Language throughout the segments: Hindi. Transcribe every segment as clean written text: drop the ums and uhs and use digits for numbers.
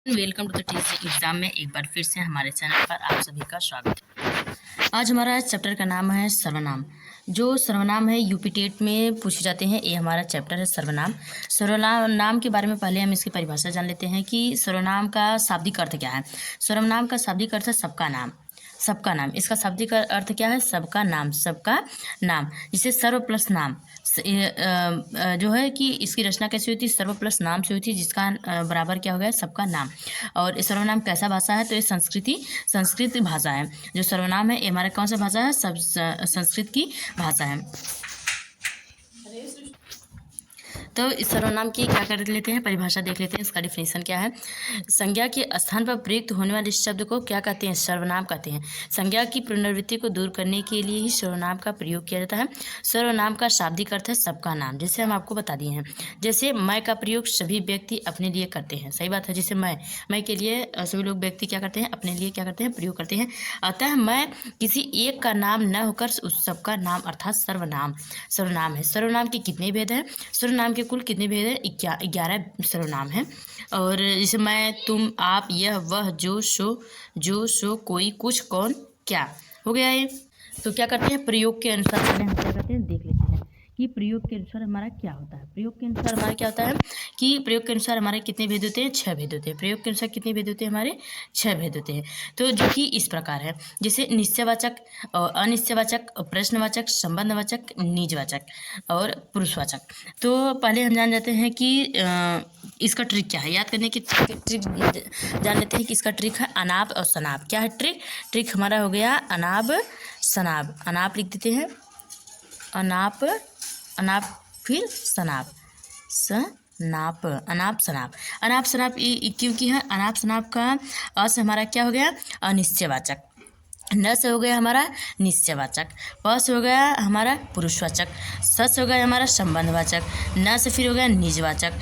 Welcome to the TC exam में एक बार फिर से हमारे चैनल पर आप सभी का स्वागत है। आज हमारा चैप्टर का नाम है सर्वनाम। जो सर्वनाम है यूपी टेट में पूछे जाते हैं, ये हमारा चैप्टर है सर्वनाम। सर्वनाम नाम के बारे में पहले हम इसकी परिभाषा जान लेते हैं कि सर्वनाम का शाब्दिक अर्थ क्या है। सर्वनाम का शाब्दिक अर्थ है सबका नाम। सबका नाम, इसका शाब्दिक अर्थ क्या है? सबका नाम, सबका नाम। जिसे सर्व प्लस नाम जो है कि इसकी रचना कैसी हुई थी? सर्व प्लस नाम से हुई थी, जिसका बराबर क्या हो गया? सबका नाम। और सर्वनाम कैसा भाषा है? तो ये संस्कृत भाषा है। जो सर्वनाम है ये हमारे कौन सा भाषा है? संस्कृत की भाषा है। तो इस सर्वनाम की क्या कर लेते हैं? परिभाषा देख लेते हैं। इसका डिफिनेशन क्या है? संज्ञा के स्थान पर प्रयुक्त होने वाले शब्द को क्या कहते हैं? सर्वनाम कहते हैं। संज्ञा की पुनरावृत्ति को दूर करने के लिए ही सर्वनाम का प्रयोग किया जाता है। सर्वनाम का शाब्दिक अर्थ है सबका नाम, जैसे हम आपको बता दिए हैं। जैसे मैं का प्रयोग सभी व्यक्ति अपने लिए करते हैं, सही बात है। जैसे मैं के लिए सभी लोग व्यक्ति क्या करते हैं? अपने लिए क्या करते हैं? प्रयोग करते हैं। अतः मैं किसी एक का नाम न होकर उस सबका नाम अर्थात सर्वनाम है। सर्वनाम के कितने भेद हैं? सर्वनाम के कुल कितने भेद हैं? 11 सर्वनाम हैं। और जैसे मैं, तुम, आप, यह, वह, जो, सो, कोई, कुछ, कौन, क्या, हो गया ये। तो क्या करते हैं? प्रयोग के अनुसार पहले हम क्या करते हैं देख लेते हैं कि प्रयोग के अनुसार हमारा क्या होता है। प्रयोग के अनुसार हमारा क्या होता है कि प्रयोग के अनुसार हमारे कितने भेद होते हैं? 6 भेद होते हैं। प्रयोग के अनुसार कितने भेद होते हैं? हमारे 6 भेद होते हैं। तो जो कि इस प्रकार है, जैसे निश्चयवाचक और अनिश्चयवाचक, प्रश्नवाचक, संबंधवाचक, निजवाचक और पुरुषवाचक। तो पहले हम जान जाते हैं कि इसका ट्रिक क्या है। याद करने की ट्रिक जान लेते हैं कि इसका ट्रिक है अनाप और सनाप। क्या है ट्रिक? ट्रिक हमारा हो गया अनाप सनाप। अनाप लिख देते हैं, अनाप फिर सनाप, सनाप, अनाप सनाप। अनाप सनाप क्योंकि है अनाप सनाप का अ से हमारा क्या हो गया? अनिश्चयवाचक। न से हो गया हमारा निश्चयवाचक। प से हो गया हमारा पुरुषवाचक। स से हो गया हमारा संबंधवाचक। न से फिर हो गया निजवाचक।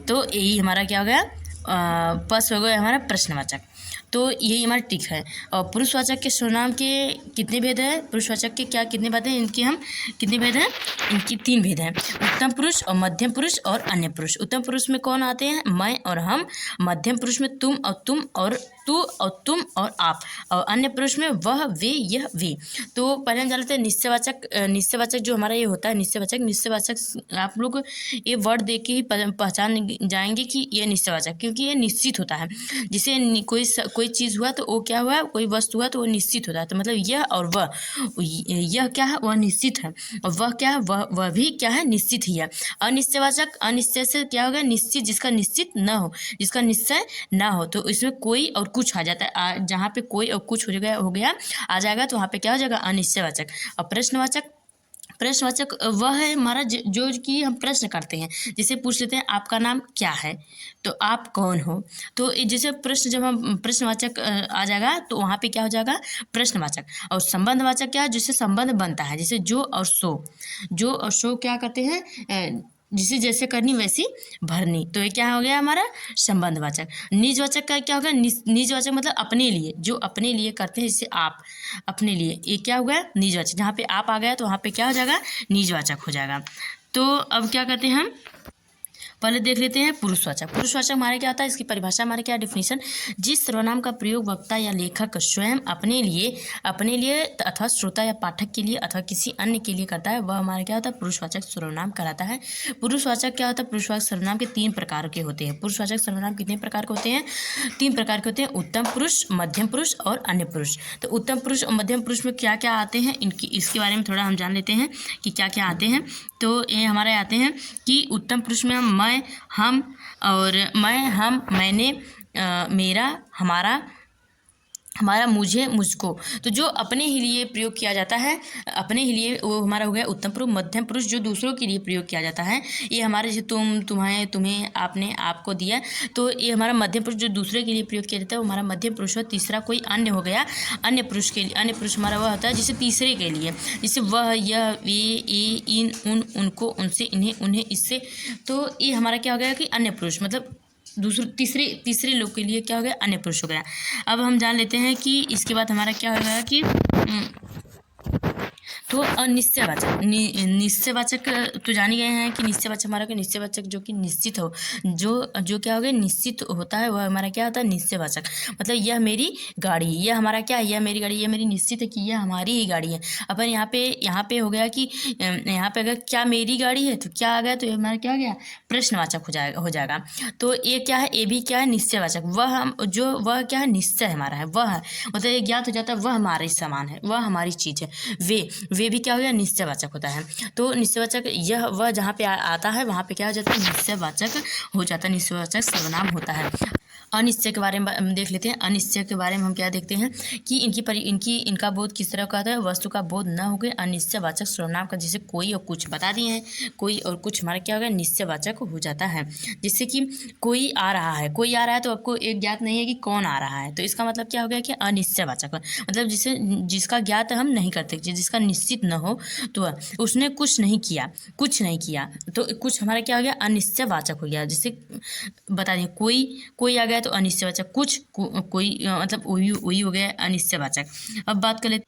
तो यही हमारा क्या हो गया? प से हो गया हमारा प्रश्नवाचक। तो यही हमारा ट्रिक है। और पुरुषवाचक के सर्वनाम के कितने भेद हैं? पुरुषवाचक के क्या कितने भेद हैं? इनके हम कितने भेद हैं? इनकी 3 भेद हैं। उत्तम पुरुष और मध्यम पुरुष और अन्य पुरुष। उत्तम पुरुष में कौन आते हैं? मैं और हम। मध्यम पुरुष में तुम और तू और तुम और आप। और अन्य पुरुष में वह, वे, यह, वे। तो पहले हम जान लेते हैं निश्चयवाचक जो हमारा ये होता है। निश्चयवाचक आप लोग ये वर्ड देख के ही पहचान जाएंगे कि ये निश्चयवाचक, क्योंकि ये निश्चित होता है। जिसे कोई चीज़ हुआ तो वो क्या हुआ? कोई वस्तु हुआ तो वो निश्चित होता है। तो मतलब यह और वह, यह क्या है? वह निश्चित है। और वह क्या है? वह भी क्या है? निश्चित ही है। अनिश्चयवाचक, अनिश्चय से क्या होगा? निश्चित, जिसका निश्चित न हो, जिसका निश्चय ना हो। तो इसमें कोई और कुछ आ जाता है। जहाँ पे कोई और कुछ हो गया आ जाएगा तो वहाँ पे क्या हो जाएगा? अनिश्चयवाचक। और प्रश्नवाचक वह है हमारा जो कि हम प्रश्न करते हैं। जैसे पूछ लेते हैं आपका नाम क्या है, तो आप कौन हो। तो जैसे प्रश्न, जब हम प्रश्नवाचक आ जाएगा तो वहाँ पे क्या हो जाएगा? प्रश्नवाचक। और संबंधवाचक क्या है? जिससे संबंध बनता है, जैसे जो और सो क्या करते हैं? जिसे जैसे करनी वैसी भरनी। तो ये क्या हो गया हमारा? संबंधवाचक। निजवाचक का क्या होगा? निजवाचक मतलब अपने लिए, जो अपने लिए करते हैं, जैसे आप अपने लिए, ये क्या हो गया? निजवाचक। जहाँ पे आप आ गया तो वहाँ पे क्या हो जाएगा? निजवाचक हो जाएगा। तो अब क्या करते हैं हम? पहले देख लेते हैं पुरुषवाचक। पुरुषवाचक हमारे क्या होता है? इसकी परिभाषा हमारे क्या डिफिनेशन? जिस सर्वनाम का प्रयोग वक्ता या लेखक स्वयं अपने लिए अथवा श्रोता या पाठक के लिए अथवा किसी अन्य के लिए करता है, वह हमारा क्या होता है? पुरुषवाचक सर्वनाम कहलाता है। पुरुषवाचक क्या होता है? पुरुषवाचक सर्वनाम के 3 प्रकार के होते हैं। पुरुषवाचक सर्वनाम कितने प्रकार के होते हैं? 3 प्रकार के होते हैं। उत्तम पुरुष, मध्यम पुरुष और अन्य पुरुष। तो उत्तम पुरुष और मध्यम पुरुष में क्या क्या आते हैं, इसके बारे में थोड़ा हम जान लेते हैं कि क्या क्या आते हैं। तो ये हमारे आते हैं कि उत्तम पुरुष में हम हम और मैं, हम, मैंने, मेरा, हमारा, मुझे, मुझको। तो जो अपने ही लिए प्रयोग किया जाता है, अपने ही लिए, वो हमारा हो गया उत्तम पुरुष। मध्यम पुरुष जो दूसरों के लिए प्रयोग किया जाता है, ये हमारे जैसे तुम, तुम्हें, आपने, आपको दिया। तो ये हमारा मध्यम पुरुष जो दूसरे के लिए प्रयोग किया जाता है वो हमारा मध्यम पुरुष हो। तीसरा कोई अन्य हो गया। अन्य पुरुष के लिए, अन्य पुरुष हमारा वह होता है जिसे तीसरे के लिए, जैसे वह, यह, वे, ये, इन, उन, उनको, उनसे, इन्हें, उन्हें, इससे। तो ये हमारा क्या हो गया कि अन्य पुरुष मतलब तीसरे लोग के लिए क्या हो गया? अन्य पुरुष हो गया। अब हम जान लेते हैं कि इसके बाद हमारा क्या हो गया कि तो निश्चयवाचक निश्चयवाचक तो जान ही गए हैं कि निश्चयवाचक हमारा क्या, निश्चयवाचक जो कि निश्चित हो, जो क्या हो गया, निश्चित होता है, वह हमारा क्या होता है, निश्चयवाचक। मतलब यह मेरी गाड़ी, यह हमारा क्या है, यह मेरी गाड़ी, यह मेरी निश्चित है कि यह हमारी ही गाड़ी है। अपन यहाँ पे हो गया कि यहाँ पे अगर क्या मेरी गाड़ी है तो क्या आ गया, तो ये हमारा क्या आ गया, प्रश्नवाचक हो जाएगा। तो ये क्या है, ये भी क्या है, निश्चयवाचक। वह क्या है, निश्चय हमारा है, वह है, मतलब ये ज्ञात हो जाता है, वह हमारे समान है, वह हमारी चीज़ है। वे भी क्या हो गया, निश्चयवाचक होता है। तो निश्चयवाचक यह वह जहाँ पे आता है वहाँ पे क्या हो जाता है, निश्चयवाचक हो जाता है, निश्चयवाचक सर्वनाम होता है। अनिश्चय के बारे में हम देख लेते हैं। अनिश्चय के बारे में हम क्या देखते हैं कि इनका बोध किस तरह का आता है, वस्तु का बोध न हो गए अनिश्चयवाचक सर्वनाम का, जैसे कोई और कुछ बता दिए हैं, कोई और कुछ हमारा क्या होगा, निश्चयवाचक हो जाता है। जैसे कि कोई आ रहा है, तो आपको एक ज्ञात नहीं है कि कौन आ रहा है, तो इसका मतलब क्या हो गया कि अनिश्चयवाचक, मतलब जिसका ज्ञात हम नहीं करते, जिसका निश्चित न हो, तो उसने कुछ नहीं किया, तो कुछ हमारा क्या हो गया, अनिश्चयवाचक हो गया। जैसे बता दें कोई आ गया तो अनिश्चयवाचक, कोई मतलब वही हो गया अनिश्चयवाचक। अब बात कर लेते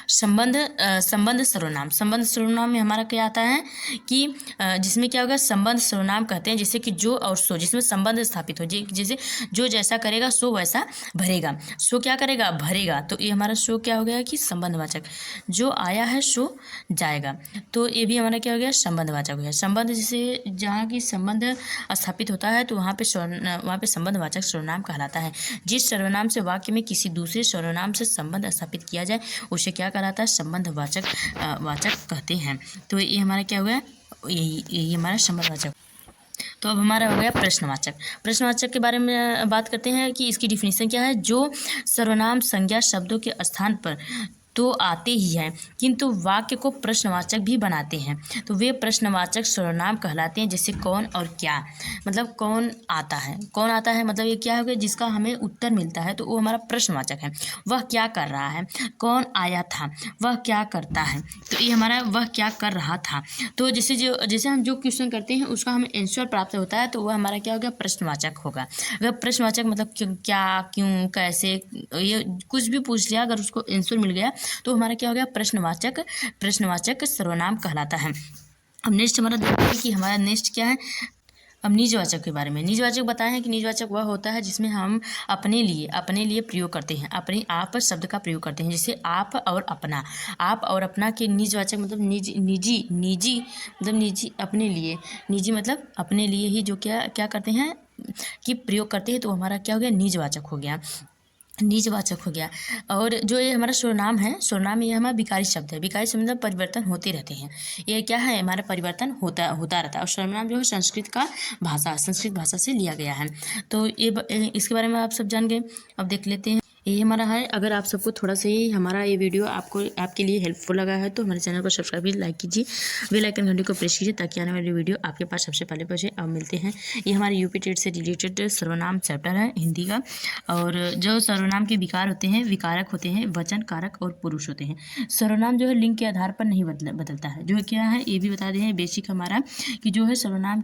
संबंध सर्वनाम में हमारा क्या आता है कि जिसमें क्या होगा, संबंध सर्वनाम कहते हैं, जैसे कि जो और सो, जिसमें संबंध स्थापित हो, जैसे जो जैसा करेगा सो वैसा भरेगा, सो क्या करेगा, भरेगा, तो ये हमारा सो क्या हो गया कि संबंधवाचक। जो आया है सो जाएगा, तो ये भी हमारा क्या हो गया, संबंधवाचक हो गया। संबंध जैसे जहाँ की संबंध स्थापित होता है तो वहाँ पे संबंधवाचक सर्वनाम कहलाता है। जिस सर्वनाम से वाक्य में किसी दूसरे सर्वनाम से संबंध स्थापित किया जाए उसे क्या कहलाता है, संबंधवाचक वाचक कहते हैं। तो ये हमारा क्या हुआ, यही हमारा संबंधवाचक। तो अब हमारा हो गया प्रश्नवाचक के बारे में बात करते हैं कि इसकी डिफिनीशन क्या है। जो सर्वनाम संज्ञा शब्दों के स्थान पर तो आते ही हैं किंतु वाक्य को प्रश्नवाचक भी बनाते हैं, तो वे प्रश्नवाचक सर्वनाम कहलाते हैं। जैसे कौन और क्या, मतलब कौन आता है मतलब ये क्या हो गया, जिसका हमें उत्तर मिलता है तो वो हमारा प्रश्नवाचक है। वह क्या कर रहा है, कौन आया था, वह क्या करता है, तो ये हमारा वह क्या कर रहा था। तो जैसे हम जो क्वेश्चन करते हैं उसका हमें आंसर प्राप्त होता है तो वह हमारा क्या हो गया, प्रश्नवाचक होगा। अगर प्रश्नवाचक मतलब क्या, क्यों, कैसे, ये कुछ भी पूछ लिया, अगर उसको आंसर मिल गया तो हमारा क्या हो गया, प्रश्नवाचक सर्वनाम कहलाता है। अब नेक्स्ट हमारा देखते हैं कि हमारा नेक्स्ट क्या है। अब निजवाचक के बारे में, निजवाचक बताए हैं कि निजवाचक वह होता है जिसमें हम अपने लिए प्रयोग करते हैं, अपने आप शब्द का प्रयोग करते हैं। जैसे आप और अपना के निजवाचक मतलब निजी मतलब निजी, अपने लिए, निजी मतलब अपने लिए ही जो क्या करते हैं कि प्रयोग करते हैं, तो हमारा क्या हो गया, निजवाचक हो गया। और जो ये हमारा सर्वनाम ये हमारा विकारी शब्द है। विकारी शब्द मतलब परिवर्तन होते रहते हैं, ये क्या है, हमारा परिवर्तन होता रहता है। और सर्वनाम जो है संस्कृत भाषा से लिया गया है। तो ये इसके बारे में आप सब जान गए। अब देख लेते हैं ये हमारा है। अगर आप सबको थोड़ा सा ही हमारा ये वीडियो आपके लिए हेल्पफुल लगा है तो हमारे चैनल को सब्सक्राइब भी, लाइक कीजिए, बेल आइकन घंटी को प्रेस कीजिए ताकि आने वाली वीडियो आपके पास सबसे पहले पहुंचे। अब मिलते हैं, ये हमारे यूपी टेट से रिलेटेड सर्वनाम चैप्टर है हिंदी का। और जो सर्वनाम के विकार होते हैं, विकारक होते हैं, वचन, कारक और पुरुष होते हैं। सर्वनाम जो है लिंग के आधार पर नहीं बदलता है, जो है क्या है ये भी बता दें बेसिक हमारा कि जो है सर्वनाम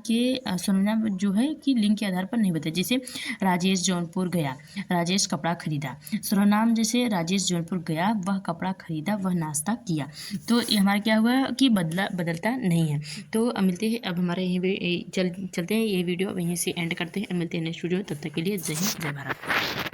जो है कि लिंग के आधार पर नहीं बदलता। जैसे राजेश जौनपुर गया, राजेश कपड़ा खरीदा। सर्वनाम जैसे राजेश जौनपुर गया, वह कपड़ा खरीदा, वह नाश्ता किया, तो ये हमारा क्या हुआ कि बदलता नहीं है। तो अब मिलते हैं, अब हमारे यहीं चलते हैं, ये वीडियो यहीं से एंड करते हैं। मिलते हैं नेक्स्ट वीडियो, तब तक के लिए जय हिंद, जय भारत।